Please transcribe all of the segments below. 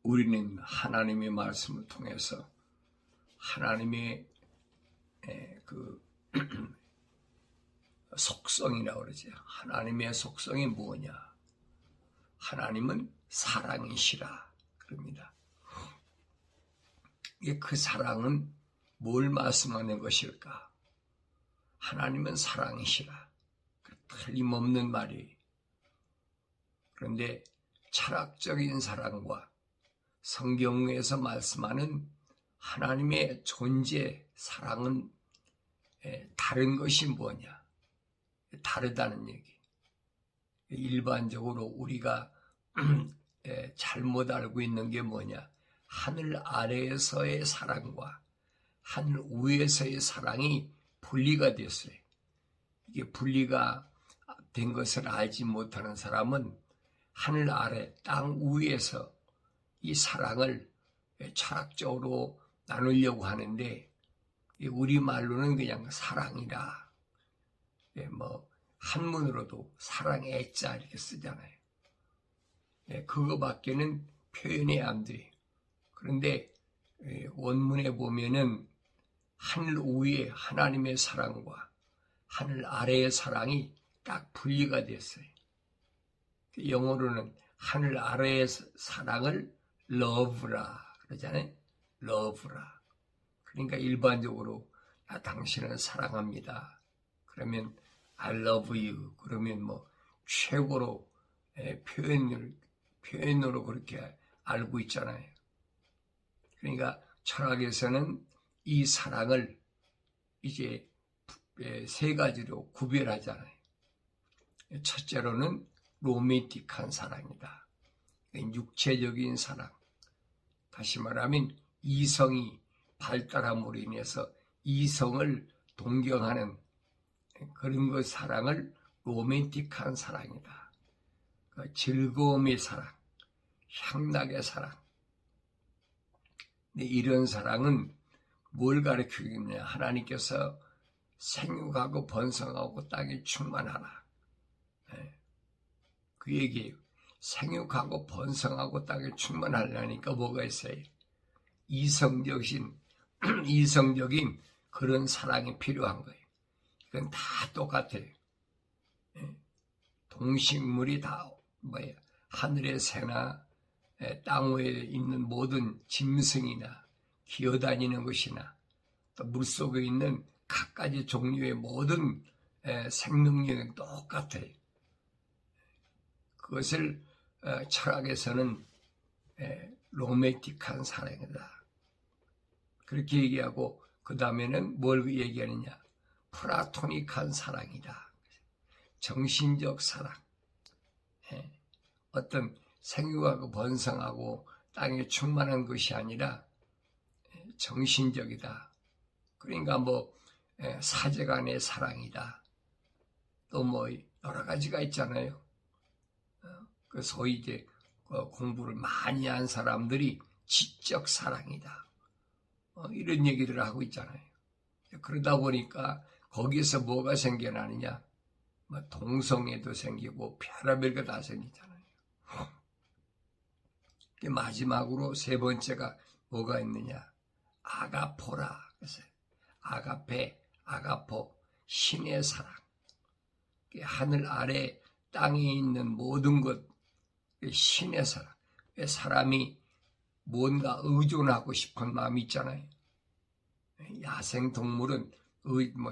우리는 하나님의 말씀을 통해서 하나님의 그 속성이라고 그러죠. 하나님의 속성이 뭐냐? 하나님은 사랑이시라 그럽니다. 그 사랑은 뭘 말씀하는 것일까? 하나님은 사랑이시라. 틀림없는 말이. 그런데 철학적인 사랑과 성경에서 말씀하는 하나님의 존재, 사랑은 다른 것이 뭐냐? 다르다는 얘기. 일반적으로 우리가 잘못 알고 있는 게 뭐냐? 하늘 아래에서의 사랑과 하늘 위에서의 사랑이 분리가 됐어요. 이게 분리가 된 것을 알지 못하는 사람은 하늘 아래, 땅 위에서 이 사랑을 철학적으로 나누려고 하는데 우리말로는 그냥 사랑이라. 한문으로도 사랑애자 이렇게 쓰잖아요. 그거밖에는 표현이 안 돼요. 그런데 원문에 보면은 하늘 위에 하나님의 사랑과 하늘 아래의 사랑이 딱 분리가 됐어요. 영어로는 하늘 아래의 사랑을 love라 그러잖아요. love라. 그러니까 일반적으로 당신을 사랑합니다. 그러면 I love you. 그러면 최고로 표현으로 그렇게 알고 있잖아요. 그러니까 철학에서는 이 사랑을 이제 세 가지로 구별하잖아요. 첫째로는 로맨틱한 사랑이다. 육체적인 사랑. 다시 말하면 이성이 발달함으로 인해서 이성을 동경하는 그런 것 사랑을 로맨틱한 사랑이다. 즐거움의 사랑, 향락의 사랑. 이런 사랑은 뭘 가르치겠냐? 하나님께서 생육하고 번성하고 땅에 충만하라. 그 얘기예요. 생육하고 번성하고 땅에 충만하려니까 뭐가 있어요? 이성적인 그런 사랑이 필요한 거예요. 이건 다 똑같아요. 동식물이 다 하늘의 새나 땅 위에 있는 모든 짐승이나 기어다니는 것이나 또 물속에 있는 갖가지 종류의 모든 생명력은 똑같아요. 그것을 철학에서는 로맨틱한 사랑이다. 그렇게 얘기하고 그 다음에는 뭘 얘기하느냐? 플라토닉한 사랑이다. 정신적 사랑. 어떤 생육하고 번성하고 땅에 충만한 것이 아니라 정신적이다. 그러니까 사제간의 사랑이다. 또 여러 가지가 있잖아요. 그 소위 이제 공부를 많이 한 사람들이 지적 사랑이다. 이런 얘기들을 하고 있잖아요. 그러다 보니까 거기에서 뭐가 생겨나느냐? 동성애도 생기고 별의별 거 다 생기잖아요. 마지막으로 세 번째가 뭐가 있느냐? 아가포라. 그래서 아가페, 아가포, 신의 사랑. 하늘 아래 땅에 있는 모든 것, 신의 사랑. 사람이 뭔가 의존하고 싶은 마음이 있잖아요. 야생동물은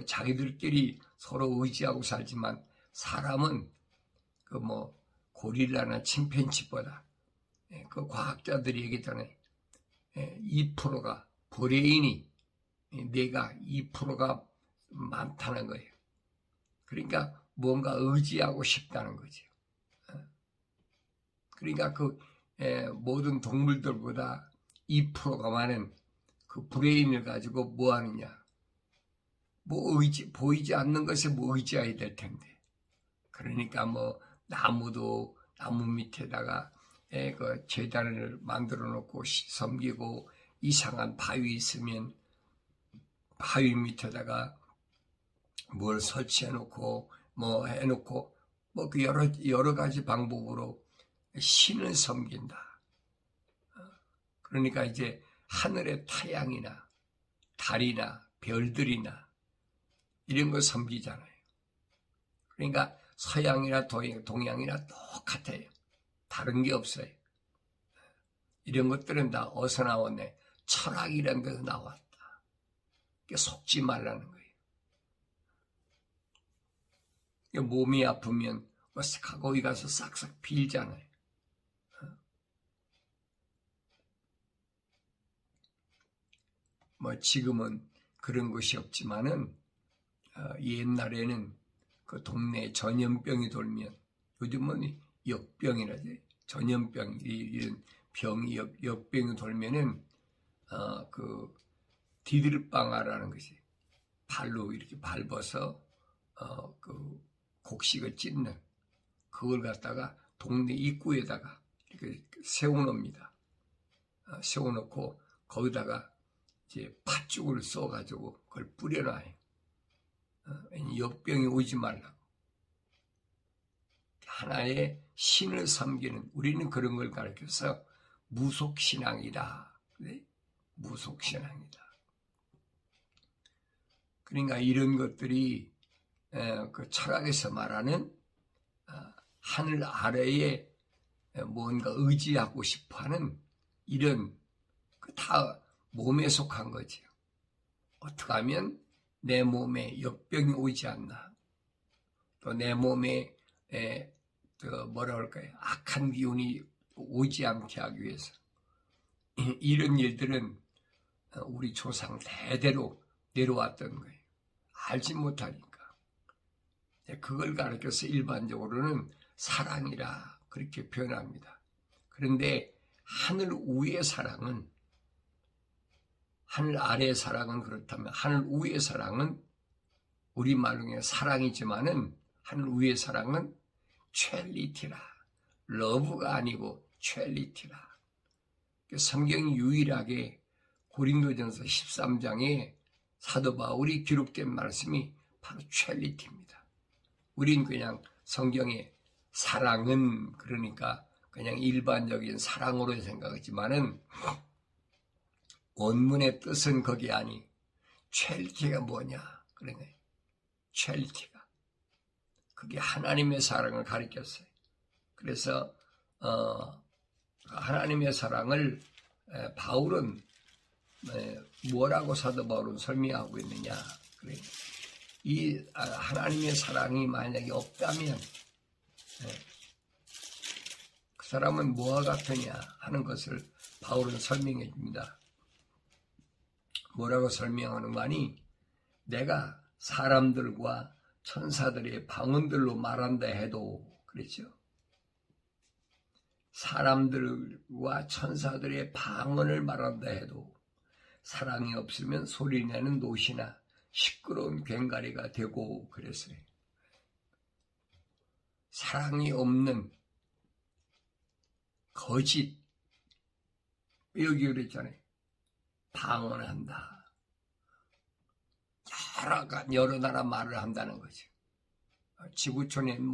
자기들끼리 서로 의지하고 살지만 사람은 고릴라나 침팬지보다 그 과학자들이 얘기했잖아요. 2%가 브레인이 뇌가 2%가 많다는 거예요. 그러니까 뭔가 의지하고 싶다는 거죠. 그러니까 모든 동물들보다 2%가 많은 그 브레인을 가지고 뭐 하느냐? 보이지 않는 것에 의지해야 될 텐데. 그러니까 나무 밑에다가 그 제단을 만들어 놓고 섬기고 이상한 바위 있으면 바위 밑에다가 뭘 설치해 놓고 해놓고 그 여러 가지 방법으로 신을 섬긴다. 그러니까 이제 하늘의 태양이나 달이나 별들이나 이런 거 섬기잖아요. 그러니까 서양이나 동양이나 똑같아요. 다른 게 없어요. 이런 것들은 다 어디서 나왔네? 철학이라는 데서 나왔다. 속지 말라는 거예요. 몸이 아프면 거기 가서 싹싹 빌잖아요. 지금은 그런 것이 없지만은 옛날에는 그 동네에 전염병이 돌면, 요즘은 역병이라지, 전염병 이런 병이 역병이 돌면은 그 디들방아라는 것이 발로 이렇게 밟아서 그 곡식을 찢는 그걸 갖다가 동네 입구에다가 이렇게 세워놓습니다. 세워놓고 거기다가 이제 팥죽을 써가지고 그걸 뿌려놔요. 역병이 오지 말라고. 하나의 신을 섬기는, 우리는 그런 걸 가르쳐서 무속신앙이다. 그래? 무속신앙이다. 그러니까 이런 것들이 그 철학에서 말하는 하늘 아래에 뭔가 의지하고 싶어하는 이런 다 몸에 속한 거지요. 어떻게 하면 내 몸에 역병이 오지 않나, 또 내 몸에 뭐라 할까요? 악한 기운이 오지 않게 하기 위해서 이런 일들은 우리 조상 대대로 내려왔던 거예요. 알지 못하니까. 그걸 가르쳐서 일반적으로는 사랑이라 그렇게 표현합니다. 그런데 하늘 위의 사랑은, 하늘 아래의 사랑은 그렇다면 하늘 위의 사랑은 우리말로 사랑이지만은 하늘 위의 사랑은 첼리티라. 러브가 아니고 첼리티라. 성경이 유일하게 고린도전서 13장에 사도 바울이 기록된 말씀이 바로 첼리티입니다. 우린 그냥 성경의 사랑은 그러니까 그냥 일반적인 사랑으로 생각하지만은 원문의 뜻은 거기 아니. 첼리티가 뭐냐? 그러니까 첼리티가 그게 하나님의 사랑을 가리켰어요. 그래서 하나님의 사랑을 바울은 뭐라고 사도 바울은 설명하고 있느냐? 그래. 이 하나님의 사랑이 만약에 없다면 그 사람은 뭐와 같으냐 하는 것을 바울은 설명해 줍니다. 뭐라고 설명하는 거 아니? 내가 사람들과 천사들의 방언들로 말한다 해도, 그랬죠? 사람들과 천사들의 방언을 말한다 해도 사랑이 없으면 소리내는 노시나 시끄러운 괭가리가 되고 그랬어요. 사랑이 없는 거짓, 여기 그랬잖아요. 방언한다. 여러 나라 말을 한다는 거죠. 지구촌엔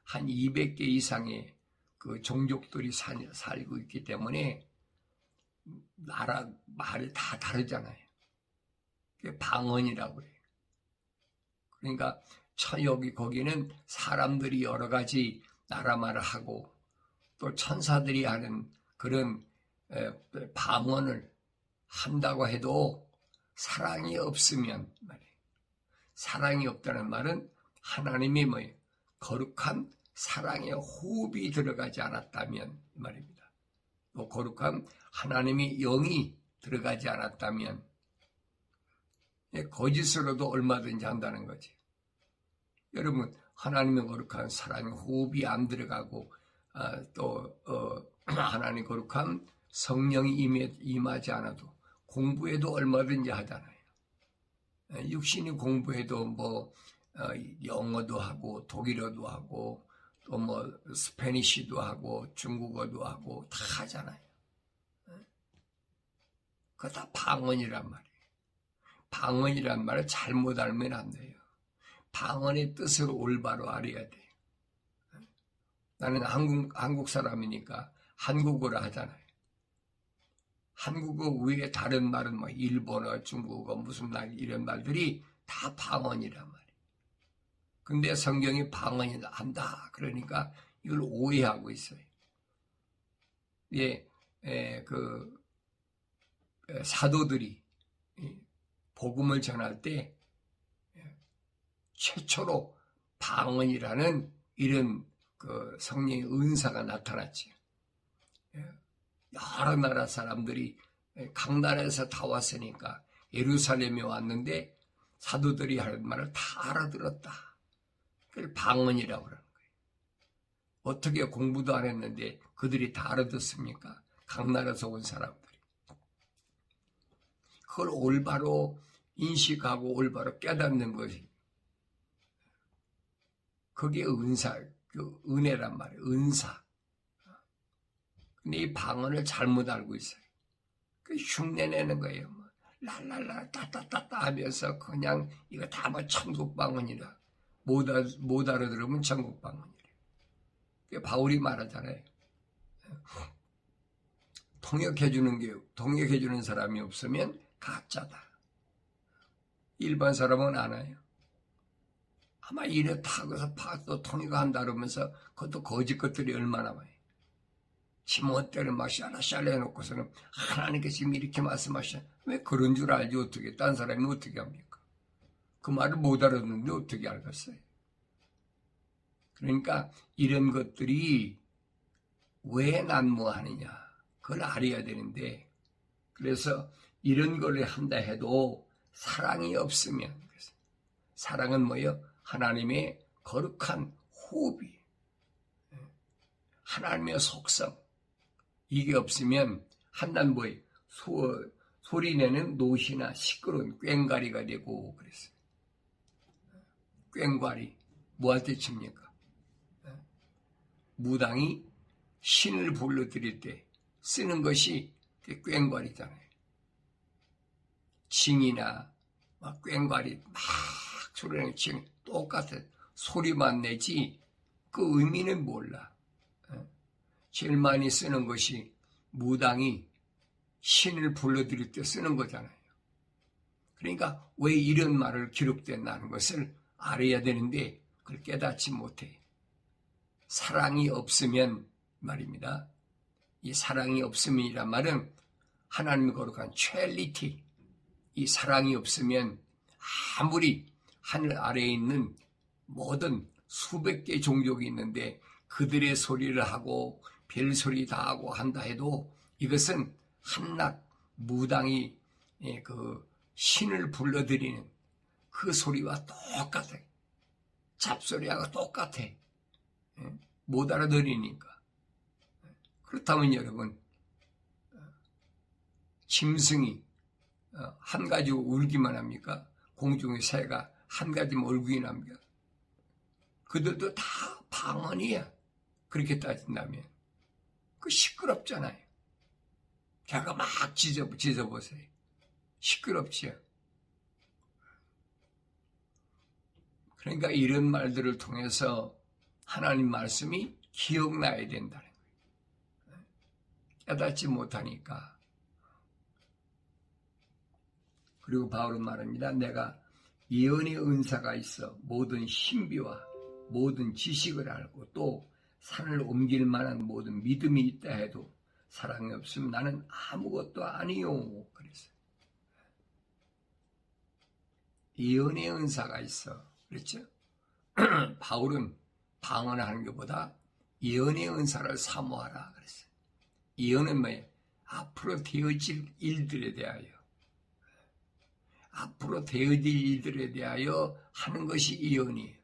한 200개 이상의 그 종족들이 살고 있기 때문에 나라 말이 다 다르잖아요. 그게 방언이라고 해요. 그러니까 거기는 사람들이 여러 가지 나라 말을 하고 또 천사들이 하는 그런 방언을 한다고 해도 사랑이 없으면 말이에요. 사랑이 없다는 말은 하나님의 거룩한 사랑의 호흡이 들어가지 않았다면 말입니다. 또 거룩한 하나님의 영이 들어가지 않았다면 거짓으로도 얼마든지 한다는 거지. 여러분, 하나님의 거룩한 사랑의 호흡이 안 들어가고 또 하나님 거룩한 성령이 임하지 않아도 공부해도 얼마든지 하잖아요. 육신이 공부해도 영어도 하고 독일어도 하고 또 스페니쉬도 하고 중국어도 하고 다 하잖아요. 그거 다 방언이란 말이에요. 방언이란 말을 잘못 알면 안 돼요. 방언의 뜻을 올바로 알아야 돼요. 나는 한국 사람이니까 한국어로 하잖아요. 한국어 외에 다른 말은 뭐 일본어, 중국어, 무슨 말 이런 말들이 다 방언이란 말이에요. 근데 성경이 방언이라 한다. 그러니까 이걸 오해하고 있어요. 예, 사도들이 복음을 전할 때 최초로 방언이라는 이런 그 성령의 은사가 나타났지. 여러 나라 사람들이 각 나라에서 다 왔으니까 예루살렘에 왔는데 사도들이 하는 말을 다 알아들었다. 그걸 방언이라고 그러는 거예요. 어떻게 공부도 안 했는데 그들이 다 알아듣습니까? 각 나라에서 온 사람들이. 그걸 올바로 인식하고 올바로 깨닫는 것이 그게 은사, 그 은혜란 말이에요. 은사. 근데 이 방언을 잘못 알고 있어요. 그 흉내내는 거예요. 뭐 랄랄라 따따따따 하면서 그냥 이거 다 뭐 천국 방언이라 못 알아들으면 천국 방언이래. 바울이 말하잖아요. 통역해주는 사람이 없으면 가짜다. 일반 사람은 알아요. 아마 이렇다 하고서 또 통역한다 그러면서 그것도 거짓 것들이 얼마나 많아요. 지멋대로 막 샤라샤라 해놓고서는 하나님께서 지금 이렇게 말씀하시냐. 왜 그런 줄 알지 어떻게. 딴 사람이 어떻게 합니까? 그 말을 못 알아듣는데 어떻게 알겠어요. 그러니까 이런 것들이 왜 난무하느냐. 그걸 알아야 되는데 그래서 이런 걸 한다 해도 사랑이 없으면 사랑은 뭐예요? 하나님의 거룩한 호흡이 하나님의 속성 이게 없으면 한난 뭐예요? 소리내는 노시나 시끄러운 꽹과리가 되고 그랬어요. 꽹과리 뭐할 때 칩니까? 무당이 신을 불러드릴 때 쓰는 것이 꽹과리잖아요. 징이나 막 꽹과리 막 소리내는 징 똑같아. 소리만 내지 그 의미는 몰라. 제일 많이 쓰는 것이 무당이 신을 불러드릴 때 쓰는 거잖아요. 그러니까 왜 이런 말을 기록된다는 것을 알아야 되는데 그걸 깨닫지 못해. 사랑이 없으면 말입니다. 이 사랑이 없음이란 말은 하나님의 거룩한 첼리티 이 사랑이 없으면 아무리 하늘 아래에 있는 모든 수백 개 종족이 있는데 그들의 소리를 하고 별소리 다 하고 한다 해도 이것은 한낱 무당이 그 신을 불러들이는 그 소리와 똑같아. 잡소리하고 똑같아. 못 알아들으니까. 그렇다면 여러분 짐승이 한 가지 울기만 합니까? 공중의 새가 한 가지만 울기만 합니까? 그들도 다 방언이야. 그렇게 따진다면 그 시끄럽잖아요. 걔가 막 짖어보세요. 시끄럽지요. 그러니까 이런 말들을 통해서 하나님 말씀이 기억나야 된다는 거예요. 깨닫지 못하니까. 그리고 바울은 말합니다. 내가 예언의 은사가 있어 모든 신비와 모든 지식을 알고 또 산을 옮길 만한 모든 믿음이 있다 해도 사랑이 없으면 나는 아무것도 아니요. 그랬어요. 예언의 은사가 있어. 그렇죠? 바울은 방언하는 것보다 예언의 은사를 사모하라. 그랬어요. 예언은 뭐예요? 앞으로 되어질 일들에 대하여. 앞으로 되어질 일들에 대하여 하는 것이 예언이에요.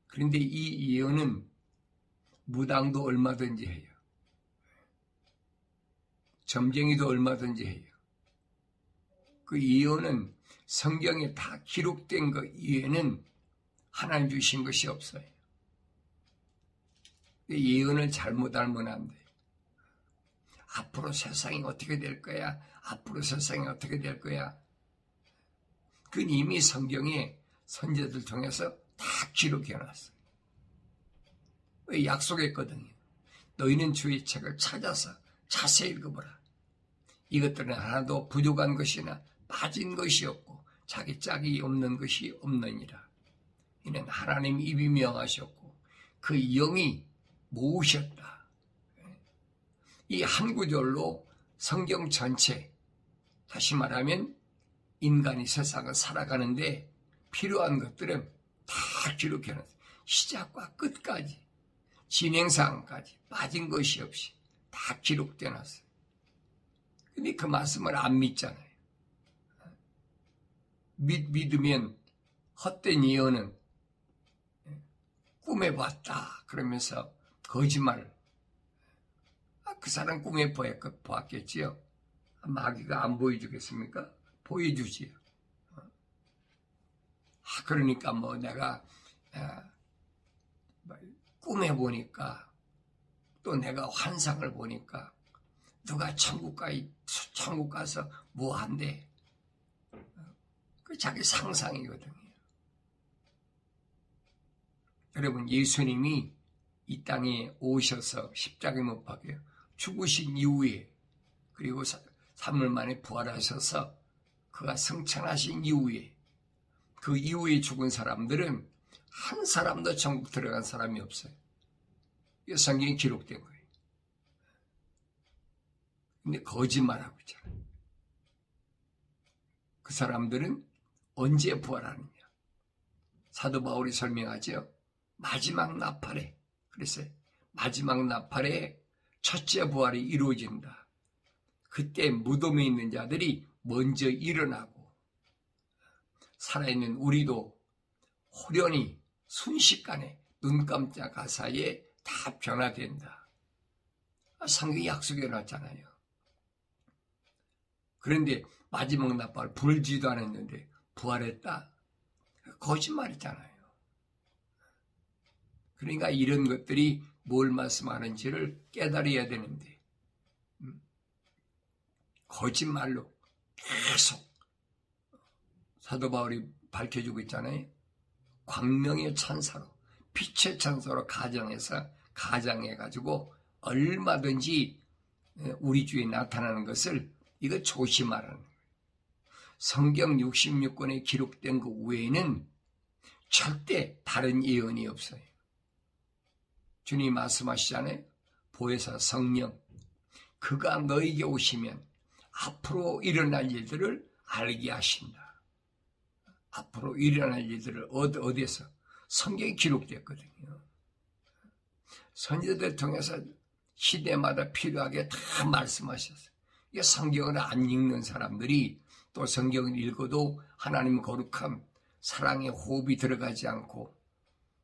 그런데 이 예언은 무당도 얼마든지 해요. 점쟁이도 얼마든지 해요. 그 예언은 성경에 다 기록된 것 이외에는 하나님 주신 것이 없어요. 예언을 잘못 알면 안 돼요. 앞으로 세상이 어떻게 될 거야? 앞으로 세상이 어떻게 될 거야? 그건 이미 성경에 선지자들 통해서 다 기록해놨어요. 왜 약속했거든요. 너희는 주의 책을 찾아서 자세히 읽어보라. 이것들은 하나도 부족한 것이나 빠진 것이 없고 자기 짝이 없는 것이 없느니라. 이는 하나님 입이 명하셨고 그 영이 모으셨다. 이 한 구절로 성경 전체, 다시 말하면 인간이 세상을 살아가는데 필요한 것들은 다 기록해놨어요. 시작과 끝까지, 진행사항까지 빠진 것이 없이 다 기록되어 놨어요. 근데 그 말씀을 안 믿잖아요. 믿으면 헛된 예언은 꿈에 봤다 그러면서 거짓말. 그 사람 꿈에 보았겠지요. 마귀가 안 보여주겠습니까? 보여주지요. 그러니까 뭐 내가 꿈에 보니까 또 내가 환상을 보니까 누가 천국 가서 뭐 한대. 그 자기 상상이거든요. 여러분, 예수님이 이 땅에 오셔서 십자가에 못 박혀 죽으신 이후에, 그리고 3일 만에 부활하셔서 그가 승천하신 이후에, 그 이후에 죽은 사람들은 한 사람도 천국 들어간 사람이 없어요. 이게 성경에 기록된 거예요. 근데 거짓말하고 있잖아요. 그 사람들은 언제 부활하느냐? 사도 바울이 설명하죠. 마지막 나팔에, 그랬어요. 마지막 나팔에 첫째 부활이 이루어진다. 그때 무덤에 있는 자들이 먼저 일어나고 살아있는 우리도 호련히 순식간에 눈 깜짝할 사이에 다 변화된다. 성경이 약속해 놨잖아요. 그런데 마지막 나팔 불지도 않았는데 부활했다? 거짓말이잖아요. 그러니까 이런 것들이 뭘 말씀하는지를 깨달아야 되는데 거짓말로 계속 사도 바울이 밝혀주고 있잖아요. 광명의 천사로, 빛의 천사로 가장해가지고 얼마든지 우리 주에 나타나는 것을 이거 조심하라는 거예요. 성경 66권에 기록된 그 외에는 절대 다른 예언이 없어요. 주님이 말씀하시잖아요. 보혜사 성령, 그가 너에게 오시면 앞으로 일어날 일들을 알게 하신다. 앞으로 일어날 일들을 어디에서? 성경에 기록됐거든요. 선지자들 통해서 시대마다 필요하게 다 말씀하셨어요. 이게 성경을 안 읽는 사람들이 또 성경을 읽어도 하나님의 거룩함, 사랑의 호흡이 들어가지 않고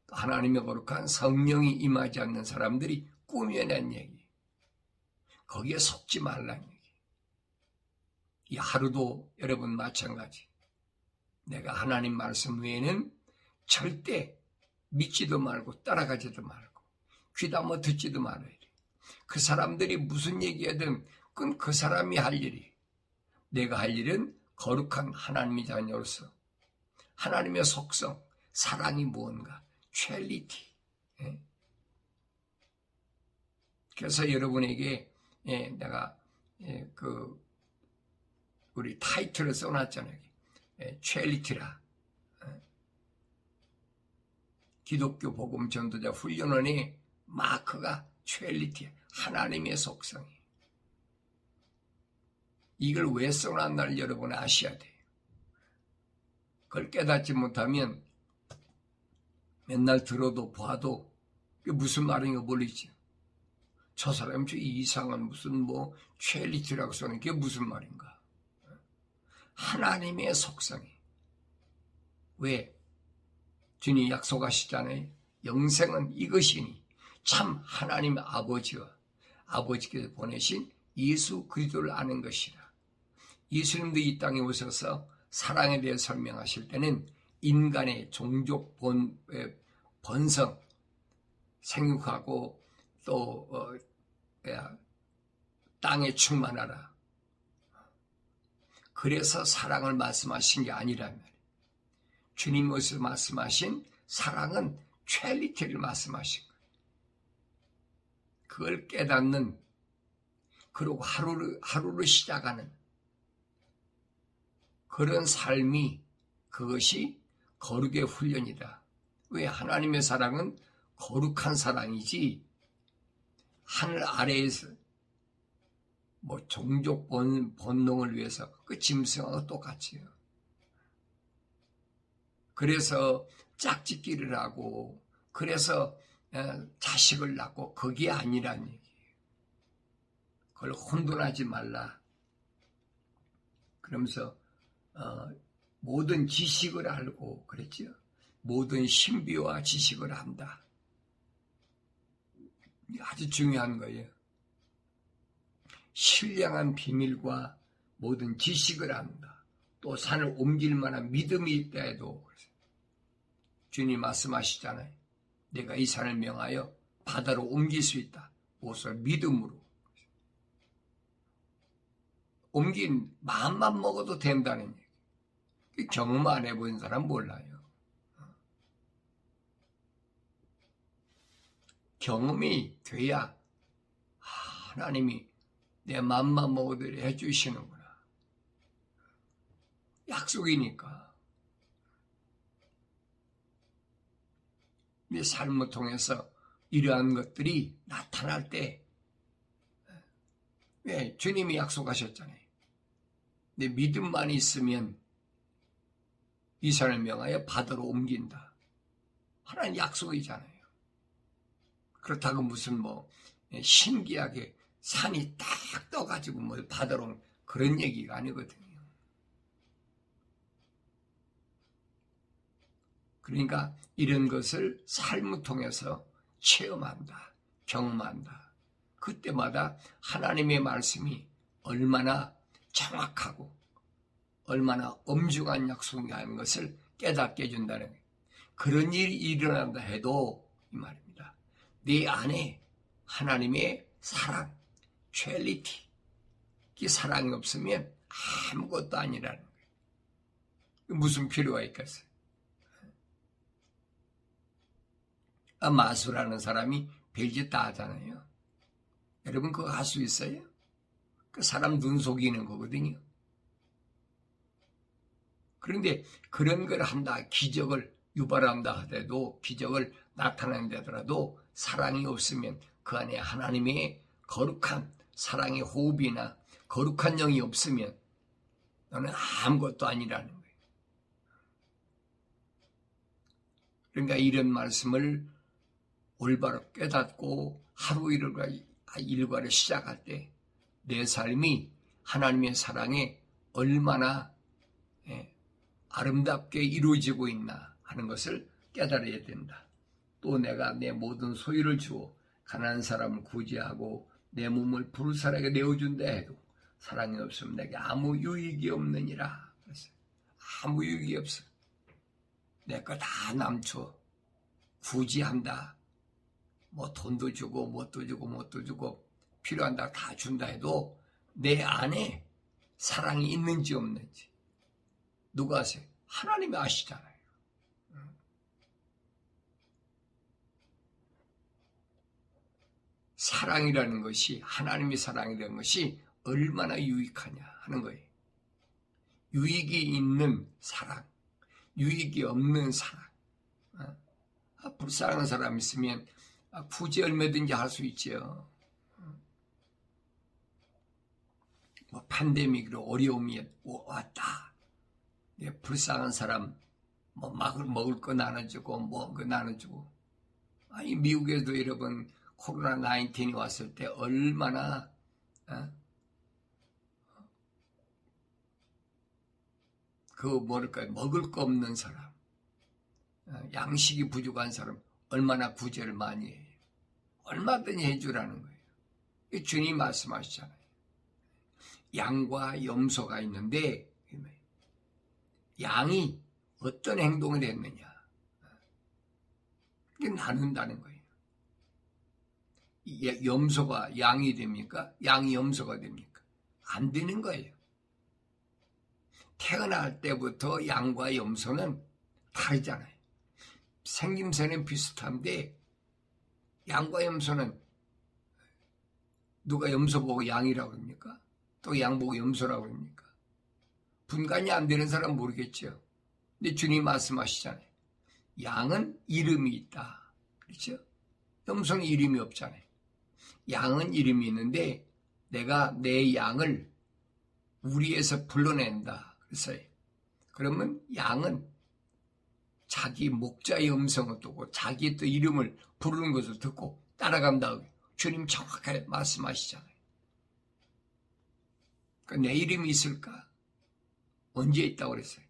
또 하나님의 거룩한 성령이 임하지 않는 사람들이 꾸며낸 얘기. 거기에 속지 말라는 얘기. 이 하루도 여러분 마찬가지. 내가 하나님 말씀 외에는 절대 믿지도 말고 따라가지도 말고 귀담아 듣지도 말아야 돼. 그 사람들이 무슨 얘기하든 그건 그 사람이 할 일이. 내가 할 일은 거룩한 하나님의 자녀로서 하나님의 속성, 사랑이 무언가, 트리니티. 그래서 여러분에게 내가 우리 타이틀을 써놨잖아요. 트리니티라. 기독교 복음 전도자 훈련원의 마크가 트리니티, 하나님의 속성이. 이걸 왜 써놨나를 여러분 아셔야 돼요. 그걸 깨닫지 못하면 맨날 들어도 봐도 그게 무슨 말인가 모르지. 저 사람이 저 이상한 무슨 트리니티라고 써는 게 무슨 말인가. 하나님의 속성이. 왜? 주님이 약속하시잖아요. 영생은 이것이니 참 하나님 아버지와 아버지께서 보내신 예수 그리스도를 아는 것이라. 예수님도 이 땅에 오셔서 사랑에 대해 설명하실 때는 인간의 종족 번성, 생육하고 또 땅에 충만하라. 그래서 사랑을 말씀하신 게 아니라면 주님께서 말씀하신 사랑은 트리니티를 말씀하신 거예요. 그걸 깨닫는 그리고 하루를 시작하는 그런 삶이, 그것이 거룩의 훈련이다. 왜? 하나님의 사랑은 거룩한 사랑이지 하늘 아래에서 종족 본능을 위해서 그 짐승하고 똑같이요. 그래서 짝짓기를 하고 그래서 자식을 낳고 그게 아니란 얘기예요. 그걸 혼돈하지 말라. 그러면서 모든 지식을 알고 그랬죠. 모든 신비와 지식을 한다. 아주 중요한 거예요. 신령한 비밀과 모든 지식을 한다. 또 산을 옮길 만한 믿음이 있다 해도 주님 말씀하시잖아요. 내가 이 산을 명하여 바다로 옮길 수 있다. 무엇을? 믿음으로. 옮긴 마음만 먹어도 된다는 얘기. 경험 안 해본 사람 몰라요. 경험이 돼야 하나님이 내 맘만 먹어도 해주시는구나. 약속이니까. 내 삶을 통해서 이러한 것들이 나타날 때, 왜? 주님이 약속하셨잖아요. 내 믿음만 있으면 이 산을 명하여 바다로 옮긴다. 하나님 약속이잖아요. 그렇다고 무슨 신기하게 산이 딱 떠가지고 바다로 그런 얘기가 아니거든요. 그러니까 이런 것을 삶을 통해서 체험한다, 경험한다. 그때마다 하나님의 말씀이 얼마나 정확하고 얼마나 엄중한 약속이라는 것을 깨닫게 해준다는 거예요. 그런 일이 일어난다 해도 이 말입니다. 네 안에 하나님의 사랑, 첼리티, 이 사랑이 없으면 아무것도 아니라는 거예요. 무슨 필요가 있겠어요? 마술하는 사람이 별짓 다 하잖아요. 여러분 그거 할 수 있어요? 그 사람 눈 속이는 거거든요. 그런데 그런 걸 한다, 기적을 유발한다 하더라도, 기적을 나타낸다 하더라도 사랑이 없으면 그 안에 하나님의 거룩한 사랑의 호흡이나 거룩한 영이 없으면 너는 아무것도 아니라는 거예요. 그러니까 이런 말씀을 올바로 깨닫고 하루 일과를 시작할 때 내 삶이 하나님의 사랑에 얼마나 아름답게 이루어지고 있나 하는 것을 깨달아야 된다. 또 내가 내 모든 소유를 주어 가난한 사람을 구제하고 내 몸을 불살에게 내어준다 해도 사랑이 없으면 내게 아무 유익이 없느니라. 그랬어요. 아무 유익이 없어. 내 거 다 남쳐 구제한다. 돈도 주고 뭣도 주고 필요한다 다 준다 해도 내 안에 사랑이 있는지 없는지 누가 아세요? 하나님이 아시잖아요. 사랑이라는 것이, 하나님의 사랑이라는 것이 얼마나 유익하냐 하는 거예요. 유익이 있는 사랑, 유익이 없는 사랑. 불쌍한 사람 있으면 구제 얼마든지 할 수 있죠. 팬데믹으로 어려움이 왔다. 불쌍한 사람 먹을 거 나눠주고 거 나눠주고. 아니 미국에도 여러분 코로나 19이 왔을 때 얼마나 먹을 거 없는 사람, 양식이 부족한 사람 얼마나 구제를 많이 해요. 얼마든지 해주라는 거예요. 주님 말씀하시잖아요. 양과 염소가 있는데 양이 어떤 행동을 했느냐. 이게 나눈다는 거예요. 염소가 양이 됩니까? 양이 염소가 됩니까? 안 되는 거예요. 태어날 때부터 양과 염소는 다르잖아요. 생김새는 비슷한데 양과 염소는 누가 염소 보고 양이라고 합니까? 또 양 보고 염소라고 합니까? 분간이 안 되는 사람은 모르겠죠. 근데 주님 말씀하시잖아요. 양은 이름이 있다. 그렇죠? 염소는 이름이 없잖아요. 양은 이름이 있는데 내가 내 양을 우리에서 불러낸다. 그래서 그러면 양은 자기 목자의 음성을 듣고 자기의 또 이름을 부르는 것을 듣고 따라간다. 주님 정확하게 말씀하시잖아요. 그러니까 내 이름이 있을까? 언제 있다고 그랬어요?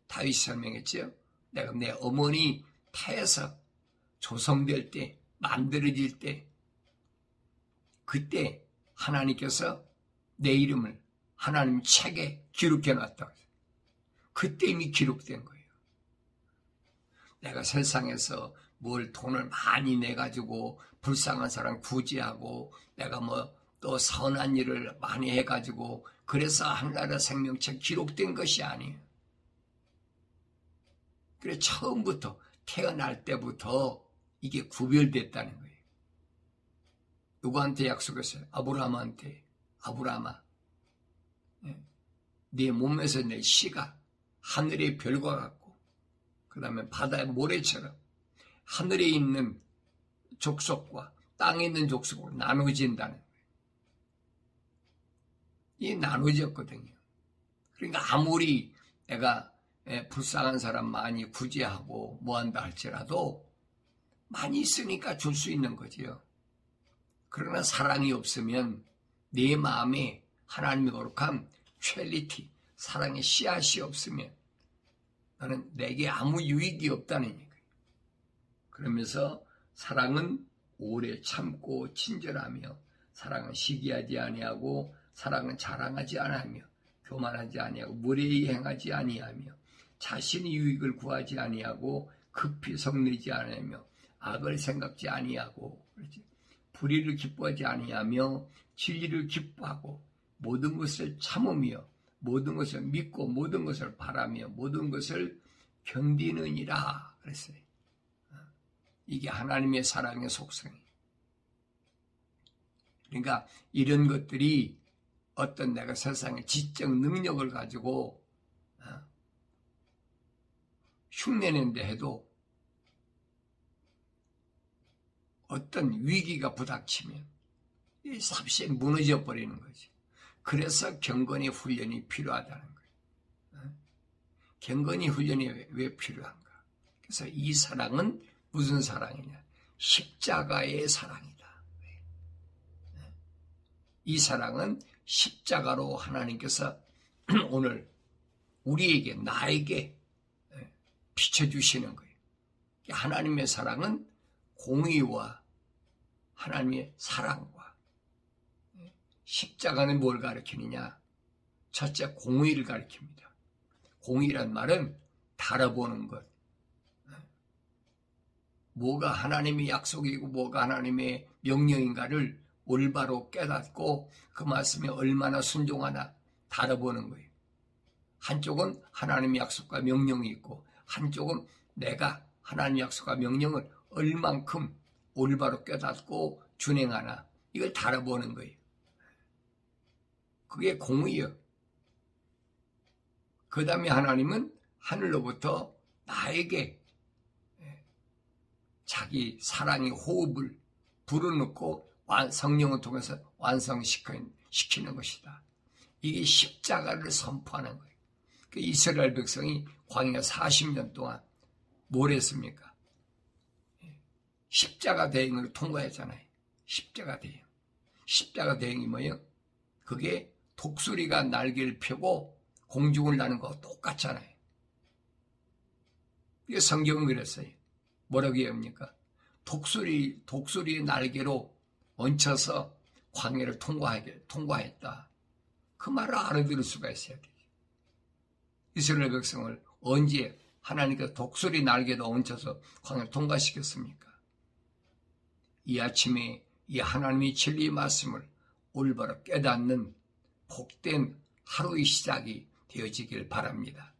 다윗이 설명했죠. 내가 내 어머니 태에서 조성될 때, 만들어질 때, 그때 하나님께서 내 이름을 하나님 책에 기록해 놨다고 했어요. 그때 이미 기록된 거예요. 내가 세상에서 뭘 돈을 많이 내가지고 불쌍한 사람 구제하고 내가 뭐 또 선한 일을 많이 해가지고 그래서 하늘나라 생명책 기록된 것이 아니에요. 그래 처음부터 태어날 때부터 이게 구별됐다는 거예요. 누구한테 약속했어요? 아브라함한테. 아브라함아, 네 몸에서 내 씨가 하늘의 별과 같고 그 다음에 바다의 모래처럼 하늘에 있는 족속과 땅에 있는 족속으로 나눠진다는 거예요. 이게 나눠졌거든요. 그러니까 아무리 내가 불쌍한 사람 많이 구제하고 뭐한다 할지라도 많이 있으니까 줄 수 있는 거지요. 그러나 사랑이 없으면 내 마음에 하나님의 거룩한 퀄리티, 사랑의 씨앗이 없으면 너는 내게 아무 유익이 없다는 얘기예요. 그러면서 사랑은 오래 참고 친절하며 사랑은 시기하지 아니하고 사랑은 자랑하지 아니하며 교만하지 아니하고 무례히 행하지 아니하며 자신의 유익을 구하지 아니하고 급히 성내지 아니하며 악을 생각지 아니하고 그렇지? 불의를 기뻐하지 아니하며 진리를 기뻐하고 모든 것을 참으며 모든 것을 믿고 모든 것을 바라며 모든 것을 견디느니라 그랬어요. 이게 하나님의 사랑의 속성이에요. 그러니까 이런 것들이 어떤 내가 세상의 지적 능력을 가지고 흉내낸다 해도 어떤 위기가 부닥치면 이 삽시에 무너져 버리는 거지. 그래서 경건의 훈련이 필요하다는 거예요. 경건의 훈련이 왜 필요한가? 그래서 이 사랑은 무슨 사랑이냐? 십자가의 사랑이다. 이 사랑은 십자가로 하나님께서 오늘 우리에게 나에게 비춰주시는 거예요. 하나님의 사랑은 공의와 하나님의 사랑과 십자가는 뭘 가리키느냐? 첫째 공의를 가리킵니다. 공의란 말은 달아보는 것. 뭐가 하나님의 약속이고 뭐가 하나님의 명령인가를 올바로 깨닫고 그 말씀에 얼마나 순종하나 달아보는 거예요. 한쪽은 하나님의 약속과 명령이 있고 한쪽은 내가 하나님의 약속과 명령을 얼만큼 올바로 깨닫고 준행하나 이걸 달아보는 거예요. 그게 공의예요. 그 다음에 하나님은 하늘로부터 나에게 자기 사랑의 호흡을 불어넣고 성령을 통해서 완성시키는 것이다. 이게 십자가를 선포하는 거예요. 그 이스라엘 백성이 광야 40년 동안 뭘 했습니까? 십자가 대행을 통과했잖아요. 십자가 대행. 십자가 대행이 뭐예요? 그게 독수리가 날개를 펴고 공중을 나는 거하고 똑같잖아요. 이게 성경은 그랬어요. 뭐라고 합니까? 독수리의 날개로 얹혀서 광야를 통과했다. 그 말을 알아들을 수가 있어야 돼요. 이스라엘 백성을 언제 하나님께서 독수리 날개도 얹혀서 광야를 통과시켰습니까? 이 아침에 이 하나님의 진리의 말씀을 올바로 깨닫는 복된 하루의 시작이 되어지길 바랍니다.